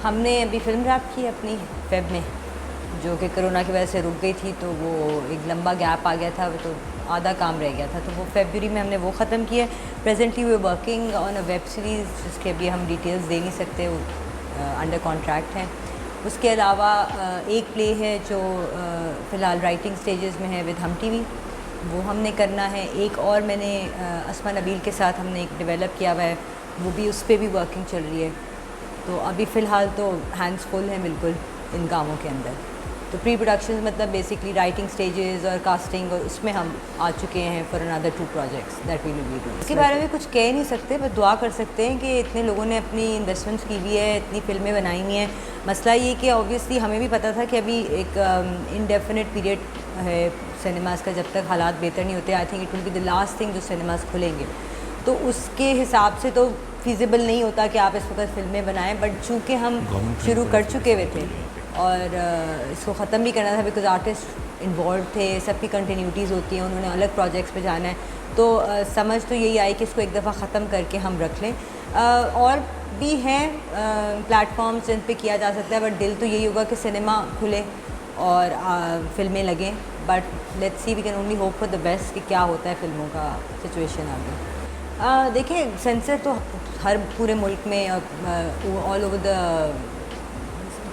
हमने अभी film rap की अपनी फेब में, जो कि कोरोना की वजह से रुक गई थी, तो वो एक लंबा गैप आ गया था, तो आधा काम रह गया था, तो वो फरवरी में हमने वो ख़त्म किया। Presently we working on a web series जिसके अभी हम डिटेल्स दे नहीं सकते, अंडर कॉन्ट्रैक्ट हैं। उसके अलावा एक प्ले है जो फ़िलहाल राइटिंग स्टेजेस में है विद हम टीवी, वो हमने करना है। एक और मैंने अस्मा नबील के साथ हमने एक डेवलप किया हुआ है, वो भी उस पर भी वर्किंग चल रही है। तो अभी फ़िलहाल तो हैंड्स फुल हैं बिल्कुल इन कामों के अंदर। तो प्री प्रोडक्शन मतलब बेसिकली राइटिंग स्टेजेस और कास्टिंग, और उसमें हम आ चुके हैं for another 2 projects that we will be doing. इसके बारे में कुछ कह नहीं सकते, बस दुआ कर सकते हैं कि इतने लोगों ने अपनी इन्वेस्टमेंट्स की हुई है, इतनी फिल्में बनाई हुई हैं। मसला ये कि ऑब्वियसली हमें भी पता था कि अभी एक इनडेफिनिट पीरियड है सिनेमास का, जब तक हालात बेहतर नहीं होते। I think it will be the last thing जो सिनेमास खुलेंगे, तो उसके हिसाब से तो फिजिबल नहीं होता कि आप इस वक्त फ़िल्में बनाएं। बट चूँकि हम शुरू कर चुके हुए थे और इसको ख़त्म भी करना था, बिकॉज आर्टिस्ट इन्वॉल्व थे, सबकी कंटिन्यूटीज़ होती हैं, उन्होंने अलग प्रोजेक्ट्स पे जाना है, तो समझ तो यही आई कि इसको एक दफ़ा ख़त्म करके हम रख लें। और भी हैं प्लेटफॉर्म्स जिन पे किया जा सकता है, बट दिल तो यही होगा कि सिनेमा खुले और फिल्में लगें। But let's see, we can only hope for the best कि क्या होता है फ़िल्मों का सिचुएशन आगे। देखिए, सेंसर तो हर पूरे मुल्क में ऑल ओवर द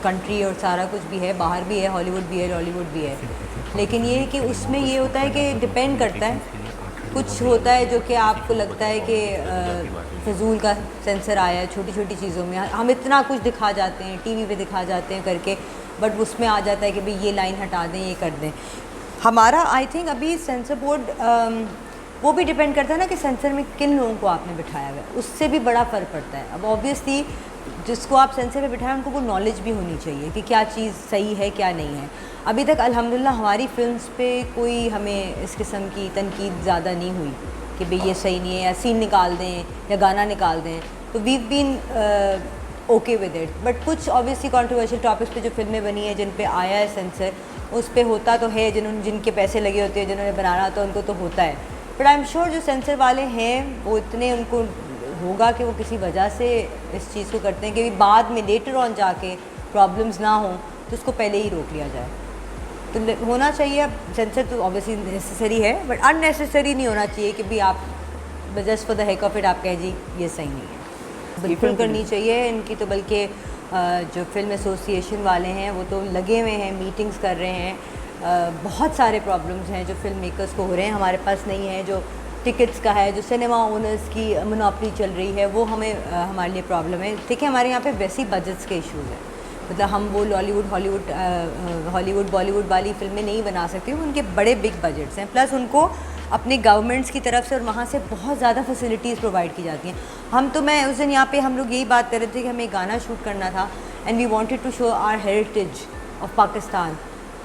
कंट्री और सारा कुछ भी है, बाहर भी है, हॉलीवुड भी है, लॉलीवुड भी है। लेकिन ये है कि उसमें ये होता है कि डिपेंड करता है, कुछ होता है जो कि आपको लगता है कि फजूल का सेंसर आया है छोटी छोटी चीज़ों में, हम इतना कुछ दिखा जाते हैं, टीवी पे दिखा जाते हैं करके, बट उसमें आ जाता है कि भाई ये लाइन हटा दें, ये कर दें। हमारा आई थिंक अभी सेंसर बोर्ड वो भी डिपेंड करता है ना कि सेंसर में किन लोगों को आपने बिठाया हुआ है, उससे भी बड़ा फ़र्क पड़ता है। अब ऑब्वियसली जिसको आप सेंसर पे बिठाएं उनको वो नॉलेज भी होनी चाहिए कि क्या चीज़ सही है क्या नहीं है। अभी तक अल्हम्दुलिल्लाह हमारी फिल्म्स पे कोई हमें इस किस्म की तनकीद ज़्यादा नहीं हुई कि भाई ये सही नहीं है, या सीन निकाल दें या गाना निकाल दें, तो we been okay with it. But कुछ ऑब्वियसली कंट्रोवर्शियल टॉपिक्स पे जो फिल्में बनी हैं, जिन पे आया है सेंसर, उस पर होता तो है, जिनके पैसे लगे होते हैं, जिन्होंने बनाना तो उनको तो होता है। बट आई एम श्योर जो सेंसर वाले हैं वो इतने उनको होगा कि वो किसी वजह से इस चीज़ को करते हैं कि बाद में लेटर ऑन जाके प्रॉब्लम्स ना हो, तो उसको पहले ही रोक लिया जाए। तो होना चाहिए। अब सेंसर तो ऑब्वियसली नेसेसरी है, बट अननेसेसरी नहीं होना चाहिए कि भी आप just for the heck of it आप कह जी ये सही नहीं है। बिल्कुल करनी चाहिए इनकी तो, बल्कि जो फिल्म एसोसिएशन वाले हैं वो तो लगे हुए हैं, मीटिंग्स कर रहे हैं। बहुत सारे प्रॉब्लम्स हैं जो फिल्म मेकर्स को हो रहे हैं, हमारे पास नहीं है। जो टिकट्स का है, जो सिनेमा ओनर्स की मोनोपोली चल रही है, वो हमारे लिए प्रॉब्लम है। देखिए, हमारे यहाँ पे वैसे ही बजट्स के इश्यूज़ हैं, मतलब हम वो हॉलीवुड बॉलीवुड वाली फिल्में नहीं बना सकते, उनके बड़े बिग बजट्स हैं, प्लस उनको अपनी गवर्नमेंट्स की तरफ से और वहाँ से बहुत ज़्यादा फैसिलिटीज़ प्रोवाइड की जाती हैं। मैं उस दिन यहाँ पे हम लोग यही बात कर रहे थे कि हमें गाना शूट करना था, and we wanted to show our heritage of Pakistan.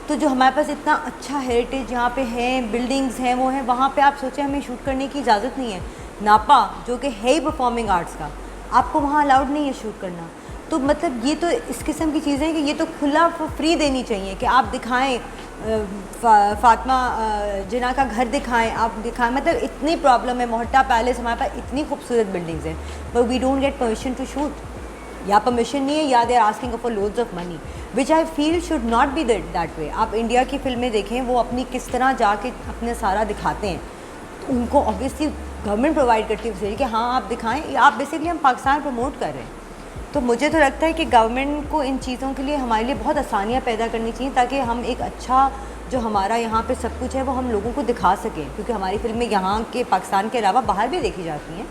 तो जो हमारे पास इतना अच्छा हेरिटेज यहाँ पे है, बिल्डिंग्स हैं, वो हैं, वहाँ पे आप सोचें हमें शूट करने की इजाज़त नहीं है। नापा जो कि है ही परफॉर्मिंग आर्ट्स का, आपको वहाँ अलाउड नहीं है शूट करना। तो मतलब ये तो इस किस्म की चीज़ें हैं कि ये तो खुला फ्री देनी चाहिए कि आप दिखाएं, फातिमा जिन्ना का घर दिखाएं, आप दिखाएं। मतलब इतनी प्रॉब्लम है, मोहट्टा पैलेस हमारे पास इतनी खूबसूरत बिल्डिंग्स हैं, but we don't get permission to shoot. या परमिशन नहीं है, या they are asking for loads of money, which I feel should not be that way. आप इंडिया की फिल्में देखें, वो अपनी किस तरह जाके अपने सारा दिखाते हैं, तो उनको ऑब्वियसली गवर्नमेंट प्रोवाइड करती है कि हाँ आप दिखाएं, आप बेसिकली हम पाकिस्तान प्रमोट कर रहे हैं। तो मुझे तो लगता है कि गवर्नमेंट को इन चीज़ों के लिए हमारे लिए बहुत आसानियाँ पैदा करनी चाहिए, ताकि हम एक अच्छा जो हमारा यहाँ पे सब कुछ है वो हम लोगों को दिखा सकें, क्योंकि हमारी फिल्में यहाँ के पाकिस्तान के अलावा बाहर भी देखी जाती हैं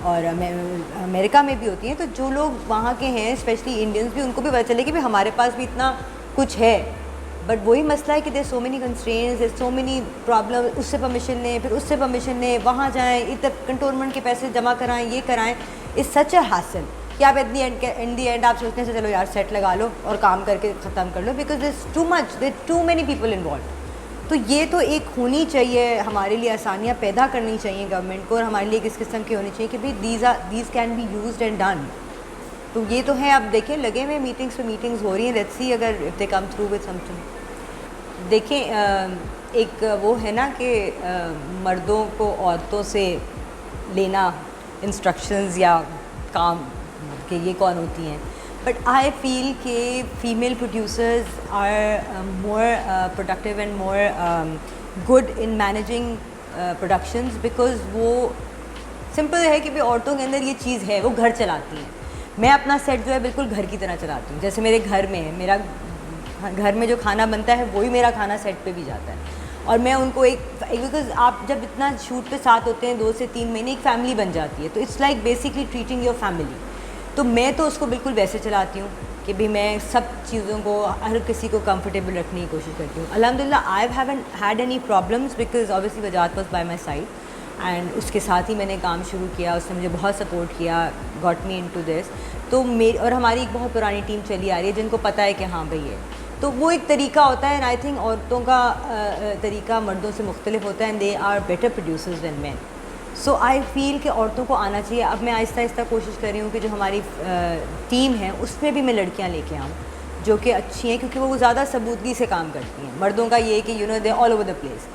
और अमेरिका में भी होती हैं। तो जो लोग वहाँ के हैं, स्पेशली इंडियंस भी, उनको भी पता चले कि भाई हमारे पास भी इतना कुछ है। बट वही मसला है कि there so many constraints, there so many problem, उससे परमिशन लें, फिर उससे परमिशन लें, वहाँ जाएँ, इधर कंटोनमेंट के पैसे जमा कराएँ, ये कराएँ। इस सच है हासिल कि आप इन दी एंड आप सोचने से चलो यार सेट लगा लो और काम करके ख़त्म कर लो, because there is too much, there too many people involve. तो ये तो एक होनी चाहिए, हमारे लिए आसानियाँ पैदा करनी चाहिए गवर्नमेंट को, और हमारे लिए किस किस्म की होनी चाहिए कि भाई these can be used and done. तो ये तो है। अब देखिए, लगे हुए मीटिंग्स पे मीटिंग्स हो रही हैं, लेट्स सी अगर if they come through with something. देखिए, एक वो है ना कि मर्दों को औरतों से लेना इंस्ट्रक्शंस या काम कि ये कौन होती हैं, बट आई फील कि female producers are more productive and more good in managing productions, because वो सिंपल है कि भाई औरतों के अंदर ये चीज़ है, वो घर चलाती हैं। मैं अपना सेट जो है बिल्कुल घर की तरह चलाती हूँ। जैसे मेरे घर में है, मेरा घर में जो खाना बनता है वही मेरा खाना सेट पे भी जाता है, और मैं उनको एक बिकॉज आप जब इतना शूट पे साथ होते हैं 2 से 3 महीने, एक फैमिली बन जाती है, तो it's like basically treating your family. तो मैं तो उसको बिल्कुल वैसे चलाती हूँ कि भाई मैं सब चीज़ों को, हर किसी को कंफर्टेबल रखने की कोशिश करती हूँ। अल्हम्दुलिल्लाह I haven't had any problems, because obviously Wajahat was by my side, and उसके साथ ही मैंने काम शुरू किया, उसने मुझे बहुत सपोर्ट किया, गॉट मी इनटू दिस। तो मेरी और हमारी एक बहुत पुरानी टीम चली आ रही है जिनको पता है कि हाँ भाई है, तो वो एक तरीका होता है। एंड आई थिंक औरतों का तरीका मर्दों से मुख्तलिफ होता है, and they are better producers than man. So I feel कि औरतों को आना चाहिए। अब मैं आहिस्ता आहिस्ता कोशिश कर रही हूँ कि जो हमारी टीम है उसमें भी मैं लड़कियाँ लेके आऊँ जो कि अच्छी हैं, क्योंकि वो ज़्यादा सबूतगी से काम करती हैं। मर्दों का ये है कि you know they all over the place.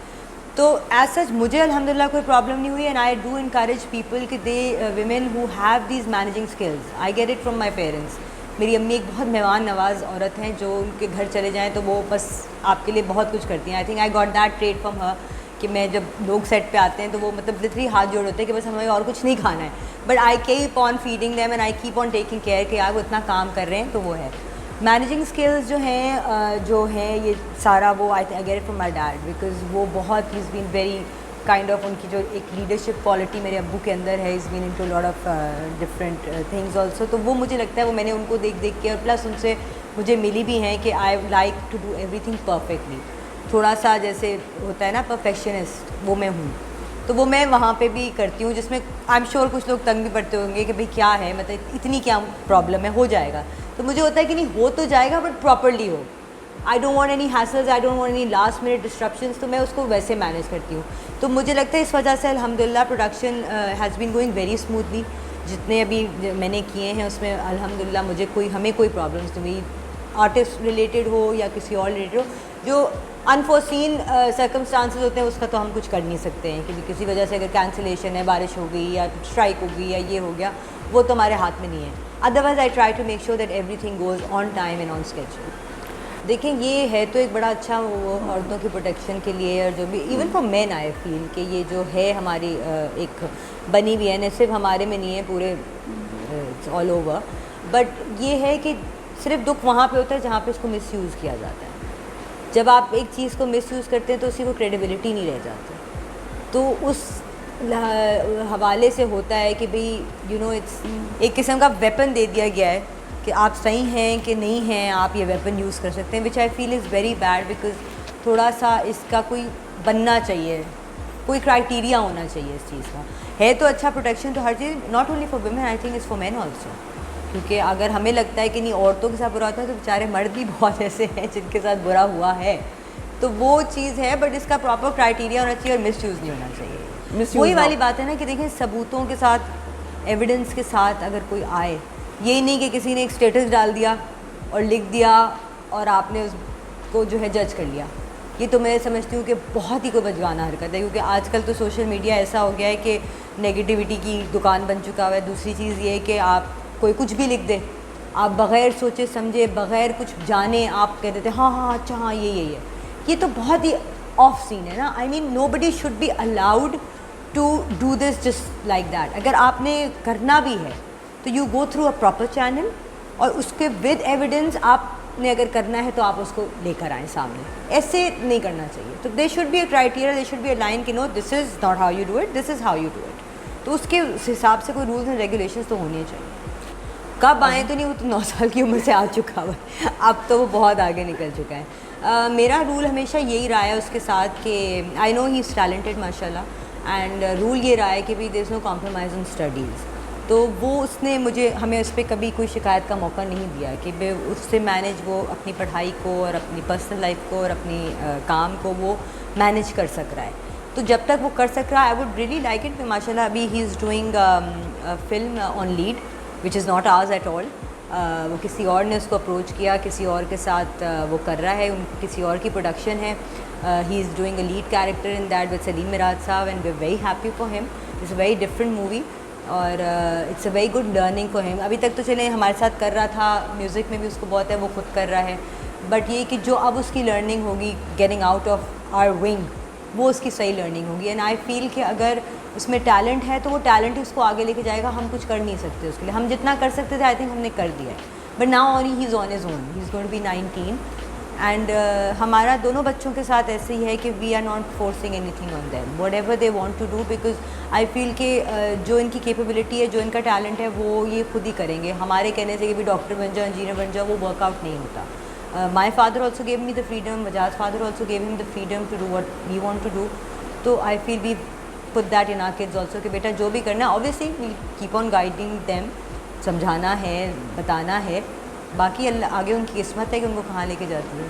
तो एज सच मुझे अल्हम्दुलिल्लाह कोई प्रॉब्लम नहीं हुई, and I do encourage people कि they women who have these managing skills, I get it from my parents. मेरी अम्मी एक बहुत मेहमान नवाज औरत हैं, जो उनके घर चले जाएँ तो वो बस आपके लिए बहुत कुछ करती हैं। I think I got that trait from her, कि मैं जब लोग सेट पे आते हैं तो वो मतलब लिटरली हाथ जोड़ होते हैं कि बस हमें और कुछ नहीं खाना है, but I keep on feeding them and I keep on taking care कि यार वो इतना काम कर रहे हैं। तो वो है मैनेजिंग स्किल्स जो हैं ये सारा वो I get it from my dad, because वो बहुत ही is been very kind of, उनकी जो एक लीडरशिप क्वालिटी मेरे अब्बू के अंदर है, is been into lot of different things also. तो वो मुझे लगता है वो मैंने उनको देख देख के, और प्लस उनसे मुझे मिली भी हैं कि I like to do everything perfectly. थोड़ा सा जैसे होता है ना परफेक्शनिस्ट, वो मैं हूँ, तो वो मैं वहाँ पे भी करती हूँ, जिसमें आई एम श्योर कुछ लोग तंग भी पड़ते होंगे कि भाई क्या है, मतलब इतनी क्या प्रॉब्लम है, हो जाएगा। तो मुझे होता है कि नहीं हो तो जाएगा बट प्रॉपरली हो। I don't want any hassles, I don't want any last minute disruptions, तो मैं उसको वैसे मैनेज करती हूँ। तो मुझे लगता है इस वजह से अल्हम्दुलिल्लाह production has been going very smoothly. जितने अभी मैंने किए हैं उसमें अल्हम्दुलिल्लाह मुझे हमें कोई प्रॉब्लम्स नहीं हुई, आर्टिस्ट रिलेटेड हो या किसी और रिलेटेड हो। जो अनफोर्सिन सर्कमस्टांसेस होते हैं उसका तो हम कुछ कर नहीं सकते हैं, क्योंकि किसी वजह से अगर कैंसिलेशन है, बारिश हो गई या स्ट्राइक हो गई या ये हो गया, वो तो हमारे हाथ में नहीं है। Otherwise I try to make sure that everything goes on time and on schedule. देखें ये है तो एक बड़ा अच्छा वो औरतों की प्रोटेक्शन के लिए, और जो भी even for main I feel कि ये जो है हमारी एक बनी हुई है, न सिर्फ हमारे में नहीं है, पूरे ऑल ओवर। बट ये है कि सिर्फ दुख वहाँ पे होता है जहाँ पे इसको मिसयूज़ किया जाता है। जब आप एक चीज़ को मिसयूज़ करते हैं तो उसी को क्रेडिबिलिटी नहीं रह जाती। तो उस हवाले से होता है कि भाई यू नो इट्स एक किस्म का वेपन दे दिया गया है कि आप सही हैं कि नहीं हैं, आप ये वेपन यूज़ कर सकते हैं, which I feel is very bad. Because थोड़ा सा इसका कोई बनना चाहिए, कोई क्राइटेरिया होना चाहिए इस चीज़ का। है तो अच्छा प्रोटेक्शन तो हर चीज़, not only for women, I think is for man also. क्योंकि अगर हमें लगता है कि नहीं औरतों के साथ बुरा होता है, तो बेचारे मर्द भी बहुत ऐसे हैं जिनके साथ बुरा हुआ है। तो वो चीज़ है, बट इसका प्रॉपर क्राइटेरिया होना चाहिए और मिसयूज़ नहीं होना चाहिए। वही वाली बात है ना कि देखिए सबूतों के साथ, एविडेंस के साथ अगर कोई आए, यही नहीं कि किसी ने एक स्टेटस डाल दिया और लिख दिया और आपने उसको जो है जज कर लिया। ये तो मैं समझती हूँ कि बहुत ही कोई बजवाना हरकत है, क्योंकि आजकल तो सोशल मीडिया ऐसा हो गया है कि नेगेटिविटी की दुकान बन चुका हुआ है। दूसरी चीज़ ये है कि आप कोई कुछ भी लिख दे, आप बग़ैर सोचे समझे, बग़ैर कुछ जाने आप कह देते हाँ हाँ अच्छा हाँ यही है। ये तो बहुत ही ऑफ सीन है ना। I mean nobody should be allowed to do this just like that. अगर आपने करना भी है तो you go through a proper channel, और उसके विद एविडेंस आपने अगर करना है तो आप उसको लेकर आएँ सामने। ऐसे नहीं करना चाहिए। तो they should be a criteria, they should be a line कि no this is not how you do it, this is how you do it. तो उसके हिसाब से कोई रूल्स एंड रेगुलेशंस तो होने चाहिए। कब आए तो नहीं, वो तो 9 साल की उम्र से आ चुका हुआ है, अब तो वो बहुत आगे निकल चुका है। मेरा रूल हमेशा यही रहा है उसके साथ कि I know he is talented माशाल्लाह, एंड रूल ये रहा है कि भाई there is no compromise on studies. तो वो उसने हमें उस पर कभी कोई शिकायत का मौका नहीं दिया कि भाई उससे मैनेज वो अपनी पढ़ाई को और अपनी पर्सनल लाइफ को और अपनी काम को वो मैनेज कर सक रहा है। तो जब तक वो कर सक रहा है, I would really like it. माशाल्लाह अभी ही is doing film on lead which is not hours at all. वो किसी और ने उसको अप्रोच किया, किसी और के साथ वो कर रहा है, किसी और की प्रोडक्शन है। He is doing a lead character in that with Salim Miraj साहब, and we are very happy for him. It's a very different movie. और it's a very good learning for him. अभी तक तो चले हमारे साथ कर रहा था, म्यूज़िक में भी उसको बहुत है, वो खुद कर रहा है, बट ये कि जो अब उसकी लर्निंग होगी getting out of our wing, वो उसकी सही लर्निंग होगी। एंड आई फील कि अगर उसमें टैलेंट है तो वो टैलेंट ही उसको आगे लेके जाएगा। हम कुछ कर नहीं सकते उसके लिए, हम जितना कर सकते थे आई थिंक हमने कर दिया है। But now only he is on his own, he is going to be 19 and हमारा दोनों बच्चों के साथ ऐसे ही है कि we are not forcing anything on them, whatever they want to do, because I feel कि जो इनकी कैपेबिलिटी है, जो इनका टैलेंट है, वो ये खुद ही करेंगे। हमारे कहने से कि भी डॉक्टर बन जाओ, इंजीनियर बन जाओ, वो वर्कआउट नहीं होता। My father also gave me the freedom, वजाज father also gave him the freedom to do what we want to do. तो I feel we put that in our kids also कि बेटा जो भी करना है, obviously we keep on guiding them, समझाना है, बताना है, बाकी अल्लाह आगे उनकी किस्मत है कि उनको कहाँ लेके जाती है।